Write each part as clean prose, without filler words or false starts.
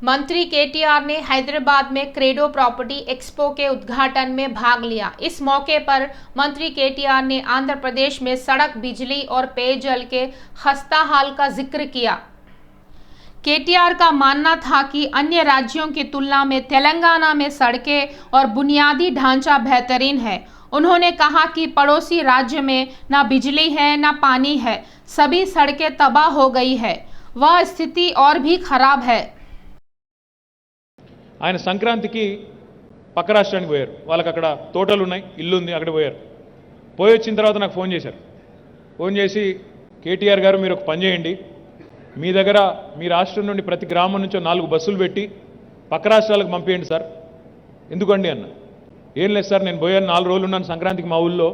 मंत्री केटीआर ने हैदराबाद में क्रेडो प्रॉपर्टी एक्सपो के उद्घाटन में भाग लिया। इस मौके पर मंत्री केटीआर ने आंध्र प्रदेश में सड़क, बिजली और पेयजल के खस्ता हाल का जिक्र किया। केटीआर का मानना था कि अन्य राज्यों की तुलना में तेलंगाना में सड़कें और बुनियादी ढांचा बेहतरीन है। उन्होंने कहा कि पड़ोसी राज्य में न बिजली है न पानी है, सभी सड़कें तबाह हो गई है, वह स्थिति और भी खराब है। ఆయన సంక్రాంతికి పక్క రాష్ట్రానికి పోయారు. వాళ్ళకి అక్కడ తోటలు ఉన్నాయి, ఇల్లు ఉంది, అక్కడ పోయారు. పోయి వచ్చిన తర్వాత నాకు ఫోన్ చేశారు. ఫోన్ చేసి కేటీఆర్ గారు మీరు ఒక పని చేయండి, మీ దగ్గర మీ రాష్ట్రం నుండి ప్రతి గ్రామం నుంచి 4 బస్సులు పెట్టి పక్క రాష్ట్రాలకు పంపేయండి సార్. ఎందుకండి అన్న. ఏం లేదు సార్, నేను పోయాను 4 రోజులు ఉన్నాను సంక్రాంతికి, మా ఊళ్ళో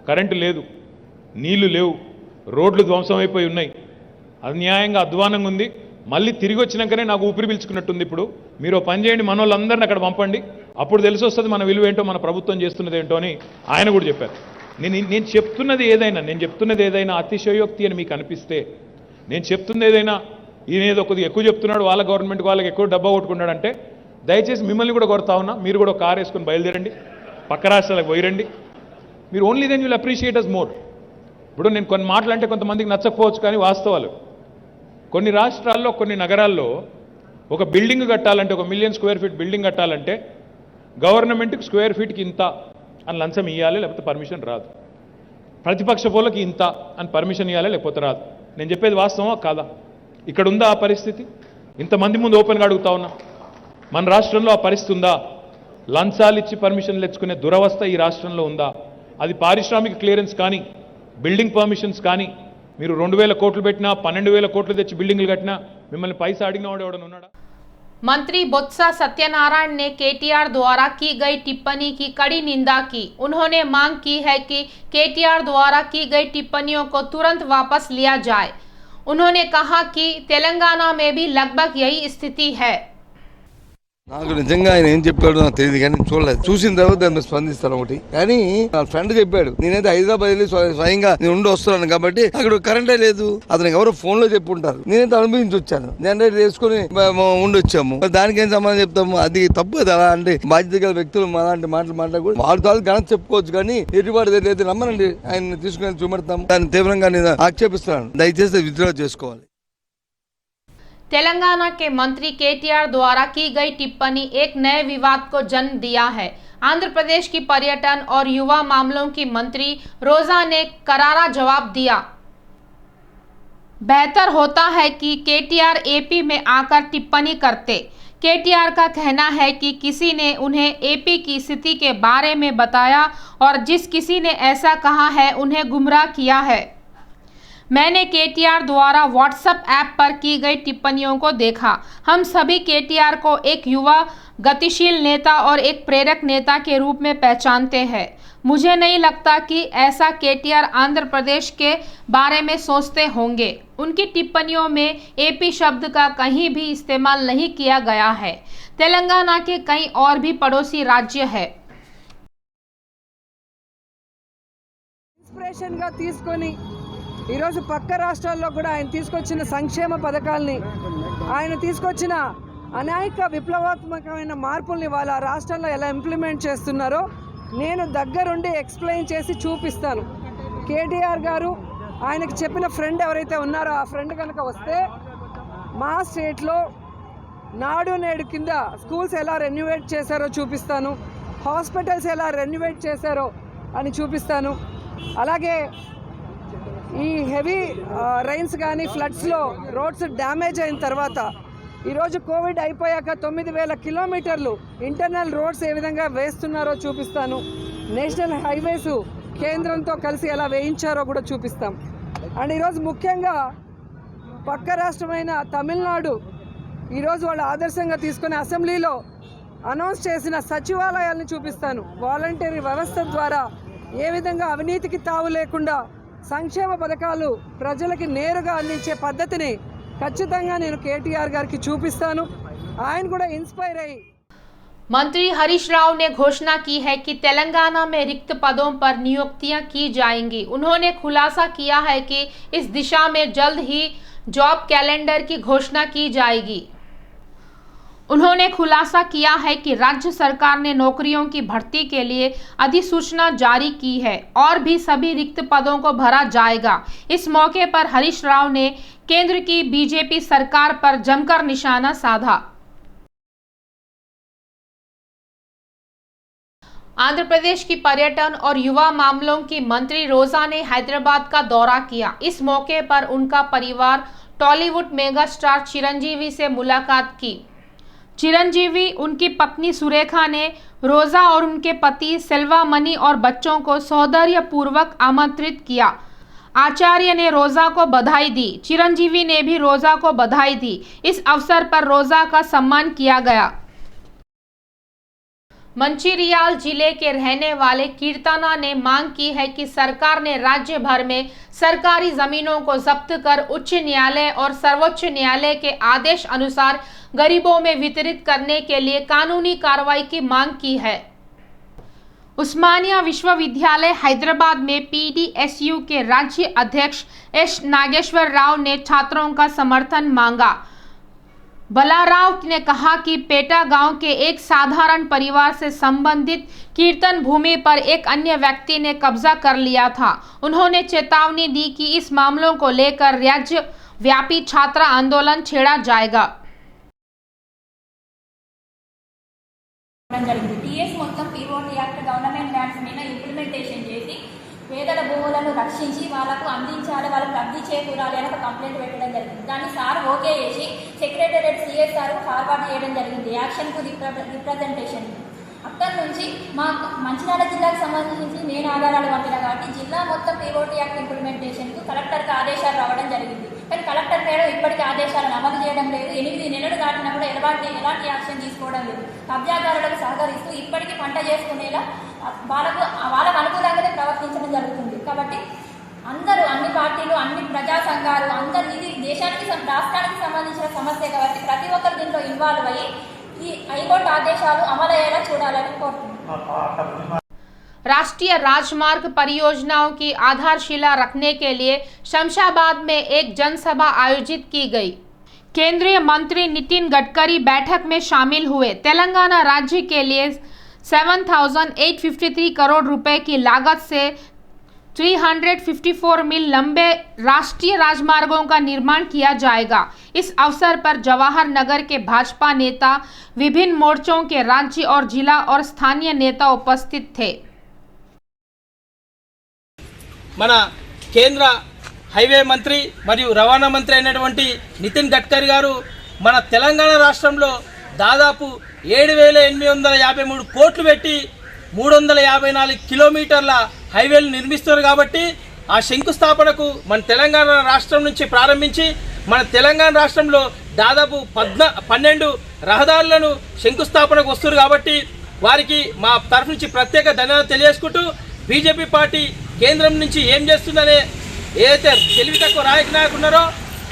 కరెంటు లేదు, నీళ్లు లేవు, రోడ్లు ధ్వంసం అయిపోయి ఉన్నాయి, అన్యాయంగా అధ్వానంగా ఉంది, మళ్ళీ తిరిగి వచ్చినాకనే నాకు ఊపిరి పీల్చుకున్నట్టుంది. ఇప్పుడు మీరు పని చేయండి, మన వాళ్ళందరినీ అక్కడ పంపండి, అప్పుడు తెలిసి వస్తుంది మన విలువ ఏంటో, మన ప్రభుత్వం చేస్తున్నది ఏంటో అని ఆయన కూడా చెప్పారు. నేను చెప్తున్నది ఏదైనా అతిశయోక్తి అని మీకు అనిపిస్తే, నేను చెప్తున్నది ఏదైనా ఈయన ఏదో కొద్దిగా ఎక్కువ చెప్తున్నాడు, వాళ్ళ గవర్నమెంట్కి వాళ్ళకి ఎక్కువ డబ్బా కొట్టుకున్నాడంటే దయచేసి మిమ్మల్ని కూడా కొడతా ఉన్నా, మీరు కూడా కారు వేసుకొని బయలుదేరండి, పక్క రాష్ట్రాలకు పోయిరండి. మీరు only then you'll appreciate us more. ఇప్పుడు నేను కొన్ని మాటలు అంటే కొంతమందికి నచ్చకపోవచ్చు, కానీ వాస్తవాలు. కొన్ని రాష్ట్రాల్లో, కొన్ని నగరాల్లో ఒక బిల్డింగ్ కట్టాలంటే, 1 మిలియన్ స్క్వేర్ ఫీట్ బిల్డింగ్ కట్టాలంటే గవర్నమెంట్కి స్క్వేర్ ఫీట్కి ఇంత అని లంచం ఇవ్వాలి, లేకపోతే పర్మిషన్ రాదు. ప్రతిపక్ష పోలకి ఇంత అని పర్మిషన్ ఇవ్వాలి, లేకపోతే రాదు. నేను చెప్పేది వాస్తవమా కాదా? ఇక్కడ ఉందా ఆ పరిస్థితి? ఇంతమంది ముందు ఓపెన్గా అడుగుతా ఉన్నా, మన రాష్ట్రంలో ఆ పరిస్థితి ఉందా? లంచాలు ఇచ్చి పర్మిషన్లు తెచ్చుకునే దురవస్థ ఈ రాష్ట్రంలో ఉందా? అది పారిశ్రామిక క్లియరెన్స్ కానీ, బిల్డింగ్ పర్మిషన్స్ కానీ, మీరు 2,000 కోట్లు పెట్టినా, 12,000 కోట్లు తెచ్చి బిల్డింగ్లు కట్టినా మిమ్మల్ని పైసా అడిగిన వాడు ఎవడన్నా ఉన్నాడా? मंत्री बोत्सा सत्यनारायण ने केटीआर द्वारा की गई टिप्पणी की कड़ी निंदा की। उन्होंने मांग की है कि केटीआर द्वारा की गई टिप्पणियों को तुरंत वापस लिया जाए। उन्होंने कहा कि तेलंगाना में भी लगभग यही स्थिति है। నాకు నిజంగా ఆయన ఏం చెప్పాడు నాకు తెలియదు, కానీ చూడలేదు. చూసిన తర్వాత దాన్ని స్పందిస్తాను. ఒకటి కానీ నా ఫ్రెండ్ చెప్పాడు, నేనైతే హైదరాబాద్ వెళ్ళి స్వయంగా నేను ఉండి వస్తున్నాను కాబట్టి అక్కడ కరెంటే లేదు, అతనికి ఎవరో ఫోన్ లో చెప్పుంటారు, నేనైతే అనుభవించి వచ్చాను, జనరేటర్ వేసుకుని ఉండి వచ్చాము. దానికి ఏం సమాధానం చెప్తాము? అది తప్పు కదా. అలా అంటే బాధ్యత గల వ్యక్తులు అలాంటి మాటలు మాట్లాడకూడదు. వాళ్ళ తాలూకు ఘనత చెప్పుకోవచ్చు, కానీ ఎటుబాటు అయితే నమ్మనండి. ఆయన తీసుకుని చూపెడతాం, దాన్ని తీవ్రంగా నేను ఆక్షేపిస్తున్నాను. దయచేసి విత్డ్రా చేసుకోవాలి. तेलंगाना के मंत्री केटीआर द्वारा की गई टिप्पणी एक नए विवाद को जन्म दिया है। आंध्र प्रदेश की पर्यटन और युवा मामलों की मंत्री रोजा ने करारा जवाब दिया। बेहतर होता है कि केटीआर एपी में आकर टिप्पणी करते। केटीआर का कहना है कि किसी ने उन्हें एपी की स्थिति के बारे में बताया और जिस किसी ने ऐसा कहा है उन्हें गुमराह किया है। मैंने केटीआर द्वारा व्हाट्सएप ऐप पर की गई टिप्पणियों को देखा। हम सभी केटीआर को एक युवा गतिशील नेता और एक प्रेरक नेता के रूप में पहचानते हैं। मुझे नहीं लगता कि ऐसा केटीआर आंध्र प्रदेश के बारे में सोचते होंगे। उनकी टिप्पणियों में एपी शब्द का कहीं भी इस्तेमाल नहीं किया गया है। तेलंगाना के कई और भी पड़ोसी राज्य है। ఇన్స్పిరేషన్గా తీసుకొని ఈరోజు పక్క రాష్ట్రాల్లో కూడా ఆయన తీసుకొచ్చిన సంక్షేమ పథకాలని, ఆయన తీసుకొచ్చిన అనేక విప్లవాత్మకమైన మార్పుల్ని వాళ్ళ రాష్ట్రంలో ఎలా ఇంప్లిమెంట్ చేస్తున్నారో నేను దగ్గరుండి ఎక్స్ప్లెయిన్ చేసి చూపిస్తాను. కేటీఆర్ గారు ఆయనకు చెప్పిన ఫ్రెండ్ ఎవరైతే ఉన్నారో ఆ ఫ్రెండ్ కనుక వస్తే మా స్టేట్లో నాడు నేడు కింద స్కూల్స్ ఎలా రెన్యువేట్ చేశారో చూపిస్తాను, హాస్పిటల్స్ ఎలా రెన్యువేట్ చేశారో అని చూపిస్తాను. అలాగే ఈ హెవీ రైన్స్ కానీ ఫ్లడ్స్లో రోడ్స్ డ్యామేజ్ అయిన తర్వాత ఈరోజు కోవిడ్ అయిపోయాక 9,000 కిలోమీటర్లు ఇంటర్నల్ రోడ్స్ ఏ విధంగా వేస్తున్నారో చూపిస్తాను. నేషనల్ హైవేస్ కేంద్రంతో కలిసి ఎలా వేయించారో కూడా చూపిస్తాం. అండ్ ఈరోజు ముఖ్యంగా పక్క రాష్ట్రమైన తమిళనాడు ఈరోజు వాళ్ళ ఆదర్శంగా తీసుకుని అసెంబ్లీలో అనౌన్స్ చేసిన సచివాలయాలను చూపిస్తాను. వాలంటరీ వ్యవస్థ ద్వారా ఏ విధంగా అవినీతికి తావు లేకుండా సంక్షేమ పథకాలు ప్రజలకి నేరుగా అందించే పద్ధతిని ఖచ్చితంగా నేను కేటీఆర్ గారికి చూపిస్తాను. ఆయన కూడా ఇన్స్పైర్ అయ్యి मंत्री हरीश राव ने घोषणा की है कि तेलंगाना में रिक्त पदों पर नियुक्तियां की जाएंगी। उन्होंने खुलासा किया है कि इस दिशा में जल्द ही जॉब कैलेंडर की घोषणा की जाएगी। उन्होंने खुलासा किया है कि राज्य सरकार ने नौकरियों की भर्ती के लिए अधिसूचना जारी की है और भी सभी रिक्त पदों को भरा जाएगा। इस मौके पर हरीश राव ने केंद्र की बीजेपी सरकार पर जमकर निशाना साधा। आंध्र प्रदेश की पर्यटन और युवा मामलों की मंत्री रोजा ने हैदराबाद का दौरा किया। इस मौके पर उनका परिवार टॉलीवुड मेगा स्टार चिरंजीवी से मुलाकात की। चिरंजीवी, उनकी पत्नी सुरेखा ने रोजा और उनके पति सेल्वामणि और बच्चों को सौहार्दपूर्वक आमंत्रित किया। आचार्य ने रोजा को बधाई दी। चिरंजीवी ने भी रोजा को बधाई दी। इस अवसर पर रोजा का सम्मान किया गया। मंचिरियाल जिले के रहने वाले कीर्तना ने मांग की है कि सरकार ने राज्य भर में सरकारी जमीनों को जब्त कर उच्च न्यायालय और सर्वोच्च न्यायालय के आदेश अनुसार गरीबों में वितरित करने के लिए कानूनी कार्रवाई की मांग की है। उस्मानिया विश्वविद्यालय हैदराबाद में पीडीएसयू के राज्य अध्यक्ष एस नागेश्वर राव ने छात्रों का समर्थन मांगा। बलाराव ने कहा कि पेटा गांव के एक साधारण परिवार से संबंधित कीर्तन भूमि पर एक अन्य व्यक्ति ने कब्जा कर लिया था। उन्होंने चेतावनी दी कि इस मामलों को लेकर राज्यव्यापी छात्र आंदोलन छेड़ा जाएगा। टीएस మొత్తం పీఓటీ యాక్ట్ గవర్నమెంట్ ల్యాండ్స్ మీద ఇంప్లిమెంటేషన్ చేసి పేదల భూములను రక్షించి వాళ్ళకు అందించాలి, వాళ్ళకు లబ్ధి చేకూరాలి అని ఒక కంప్లైంట్ పెట్టడం జరిగింది. దాన్ని సార్ ఓకే చేసి సెక్రటేరియట్ సిఎస్ఆర్ ఫార్వర్డ్ చేయడం జరిగింది యాక్షన్కు రిప్రజెంటేషన్. అక్కడి నుంచి మా మంచిర్యాల జిల్లాకు సంబంధించి నేను ఆధారాలు పంపిన కాబట్టి జిల్లా మొత్తం పీఓటీ యాక్ట్ ఇంప్లిమెంటేషన్కు కలెక్టర్కి ఆదేశాలు రావడం జరిగింది. కానీ కలెక్టర్ మేడం ఇప్పటికీ ఆదేశాలను అమలు చేయడం లేదు. 8 నెలలు దాటినా కూడా ఎలాంటి యాక్షన్ తీసుకోవడం లేదు. కబ్జాదారులకు సహకరిస్తూ ఇప్పటికీ పంట చేసుకునేలా వాళ్ళకు అనుకూలంగానే ప్రవర్తించడం జరుగుతుంది. కాబట్టి అందరూ, అన్ని పార్టీలు, అన్ని ప్రజా సంఘాలు అందరూ, ఇది దేశానికి రాష్ట్రానికి సంబంధించిన సమస్య కాబట్టి ప్రతి ఒక్కరు దీంట్లో ఇన్వాల్వ్ అయ్యి ఈ హైకోర్టు ఆదేశాలు అమలయ్యేలా చూడాలని కోరుతున్నాను. राष्ट्रीय राजमार्ग परियोजनाओं की आधारशिला रखने के लिए शमशाबाद में एक जनसभा आयोजित की गई। केंद्रीय मंत्री नितिन गडकरी बैठक में शामिल हुए। तेलंगाना राज्य के लिए 7,853 करोड़ रुपए की लागत से 354 मील लंबे राष्ट्रीय राजमार्गों का निर्माण किया जाएगा। इस अवसर पर जवाहर नगर के भाजपा नेता, विभिन्न मोर्चों के राज्य और जिला और स्थानीय नेता उपस्थित थे। మన కేంద్ర హైవే మంత్రి మరియు రవాణా మంత్రి అయినటువంటి నితిన్ గడ్కరీ గారు మన తెలంగాణ రాష్ట్రంలో దాదాపు 7,853 కోట్లు పెట్టి 354 కిలోమీటర్ల హైవేలు నిర్మిస్తున్నారు. కాబట్టి ఆ శంకుస్థాపనకు మన తెలంగాణ రాష్ట్రం నుంచి ప్రారంభించి మన తెలంగాణ రాష్ట్రంలో దాదాపు 12 రహదారులను శంకుస్థాపనకు వస్తున్నారు. కాబట్టి వారికి మా తరఫు నుంచి ప్రత్యేక ధన్యవాదాలు తెలియజేసుకుంటూ బీజేపీ పార్టీ కేంద్రం నుంచి ఏం చేస్తుందనే ఏదైతే తెలివి తక్కువ నాయకులు ఉన్నారో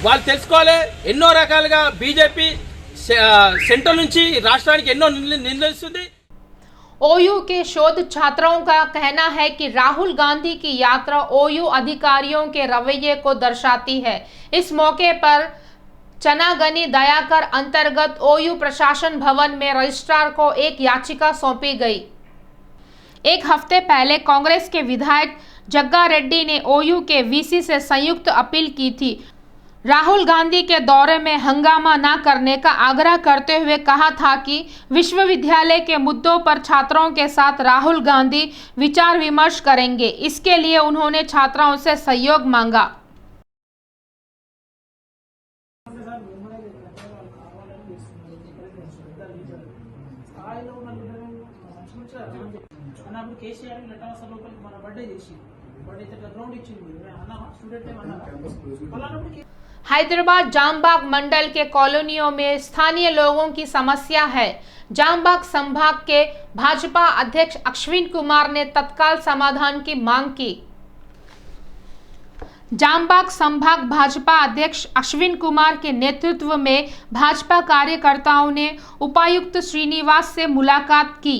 వాళ్ళు తెలుసుకోవాలి. ఎన్నో రకాలుగా బీజేపీ సెంట్రల్ నుంచి రాష్ట్రానికి ఎన్నో నిర్ణయిస్తుంది. ओयू के शोध छात्रों का कहना है कि राहुल गांधी की यात्रा ओयू अधिकारियों के रवैये को दर्शाती है। इस मौके पर चनागनी दयाकर अंतर्गत ओयू प्रशासन भवन में रजिस्ट्रार को एक याचिका सौंपी गई। एक हफ्ते पहले कांग्रेस के विधायक जग्गा रेड्डी ने ओयू के वीसी से संयुक्त अपील की थी। राहुल गांधी के दौरे में हंगामा न करने का आग्रह करते हुए कहा था कि विश्वविद्यालय के मुद्दों पर छात्रों के साथ राहुल गांधी विचार विमर्श करेंगे। इसके लिए उन्होंने छात्राओं से सहयोग मांगा। हैदराबाद जामबाग मंडल के कॉलोनियों में स्थानीय लोगों की समस्या है। जामबाग संभाग के भाजपा अध्यक्ष अश्विन कुमार ने तत्काल समाधान की मांग की। जामबाग संभाग भाजपा अध्यक्ष अश्विन कुमार के नेतृत्व में भाजपा कार्यकर्ताओं ने उपायुक्त श्रीनिवास से मुलाकात की।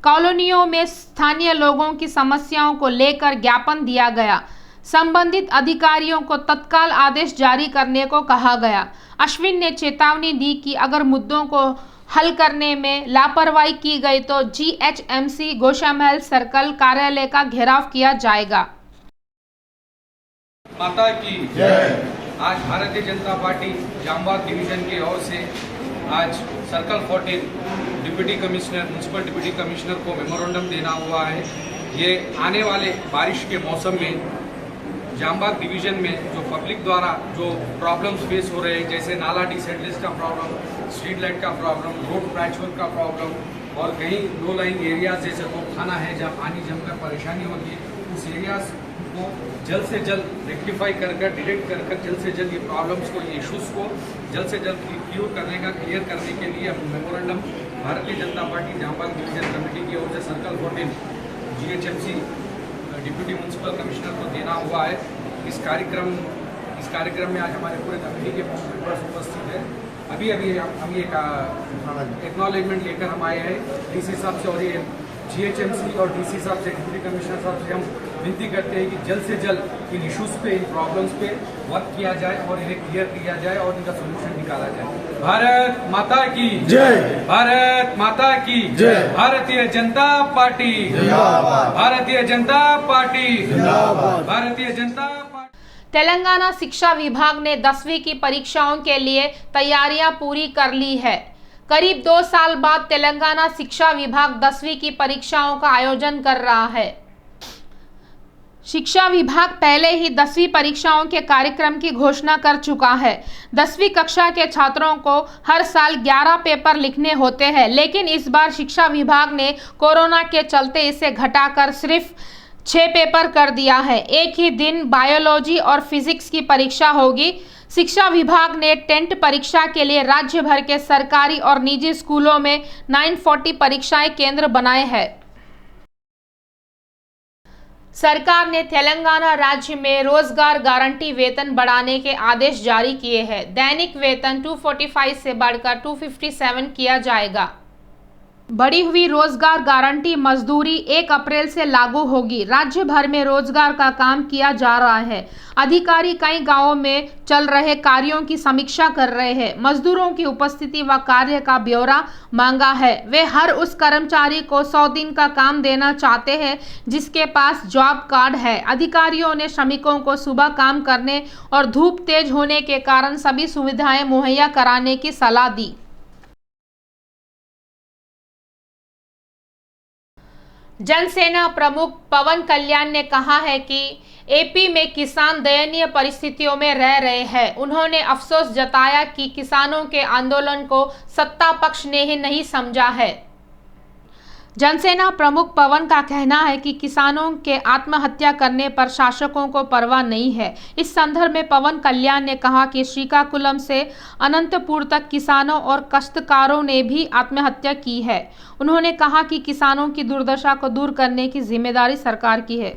कॉलोनियों में स्थानीय लोगों की समस्याओं को लेकर ज्ञापन दिया गया। संबंधित अधिकारियों को तत्काल आदेश जारी करने को कहा गया। अश्विन ने चेतावनी दी कि अगर मुद्दों को हल करने में लापरवाही की गई तो GHMC गोशामहल सर्कल कार्यालय का घेराव किया जाएगा। माता की जय। आज भारतीय जनता पार्टी जामबाग डिवीजन की ओर से आज circle 14 deputy commissioner municipal deputy commissioner को मेमोरेंडम देना हुआ है। ये आने वाले बारिश के मौसम में जामबाग डिवीजन में जो पब्लिक द्वारा जो प्रॉब्लम्स फेस हो रहे हैं, जैसे नाला डिसेंटरीज का प्रॉब्लम, स्ट्रीट लाइट का प्रॉब्लम, रोड पैचवर्क का प्रॉब्लम और कहीं लो लाइन एरियाज जैसे तोपखाना है जहाँ पानी जमकर परेशानी होती है, उस एरियाज को जल्द से जल्द रेक्टिफाई कर डिटेक्ट कर जल्द से जल्द ये प्रॉब्लम्स को, ये इशूज़ को जल्द से जल्द क्लियर करने के लिए memorandum Bharatiya Janata party Jambagh division committee की ओर से circle 14 GHMC deputy municipal commissioner को देना हुआ है। इस कार्यक्रम में आज हमारे पूरे कमेटी के मेंबर्स उपस्थित हैं। अभी हम एक एक्नॉलेजमेंट लेकर हम आए हैं DC साहब से, और ये GHMC और DC साहब से, डिप्टी कमिश्नर साहब से हम विनती करते हैं कि जल्द से जल्द इन इश्यूज़ पे, इन प्रॉब्लम्स पे वर्क किया जाए और इन्हें क्लियर किया जाए और इनका सोल्यूशन निकाला जाए। भारत माता की जय। भारत माता की जय। भारतीय जनता पार्टी जिंदाबाद। भारतीय जनता पार्टी जिंदाबाद। भारतीय जनता पार्टी। तेलंगाना शिक्षा विभाग ने 10वीं की परीक्षाओं के लिए तैयारियां पूरी कर ली है। करीब 2 साल बाद तेलंगाना शिक्षा विभाग 10वीं की परीक्षाओं का आयोजन कर रहा है। शिक्षा विभाग पहले ही 10वीं परीक्षाओं के कार्यक्रम की घोषणा कर चुका है। 10वीं कक्षा के छात्रों को हर साल 11 पेपर लिखने होते हैं, लेकिन इस बार शिक्षा विभाग ने कोरोना के चलते इसे घटाकर सिर्फ 6 पेपर कर दिया है। एक ही दिन बायोलॉजी और फिजिक्स की परीक्षा होगी। शिक्षा विभाग ने टेंट परीक्षा के लिए राज्य भर के सरकारी और निजी स्कूलों में 940 परीक्षाएं केंद्र बनाए हैं। सरकार ने तेलंगाना राज्य में रोजगार गारंटी वेतन बढ़ाने के आदेश जारी किए हैं। दैनिक वेतन 245 से बढ़कर 257 किया जाएगा। बढ़ी हुई रोजगार गारंटी मजदूरी 1 अप्रैल से लागू होगी। राज्य भर में रोजगार का काम किया जा रहा है। अधिकारी कई गांवों में चल रहे कार्यों की समीक्षा कर रहे हैं। मजदूरों की उपस्थिति व कार्य का ब्यौरा मांगा है। वे हर उस कर्मचारी को 100 दिन का काम देना चाहते हैं जिसके पास जॉब कार्ड है। अधिकारियों ने श्रमिकों को सुबह काम करने और धूप तेज होने के कारण सभी सुविधाएं मुहैया कराने की सलाह दी। जनसेना प्रमुख पवन कल्याण ने कहा है कि एपी में किसान दयनीय परिस्थितियों में रह रहे हैं। उन्होंने अफसोस जताया कि किसानों के आंदोलन को सत्ता पक्ष ने ही नहीं समझा है। जनसेना प्रमुख पवन का कहना है कि किसानों के आत्महत्या करने पर शासकों को परवाह नहीं है। इस संदर्भ में पवन कल्याण ने कहा कि श्रीकाकुलम से अनंतपुर तक किसानों और काश्तकारों ने भी आत्महत्या की है। उन्होंने कहा कि किसानों की दुर्दशा को दूर करने की जिम्मेदारी सरकार की है।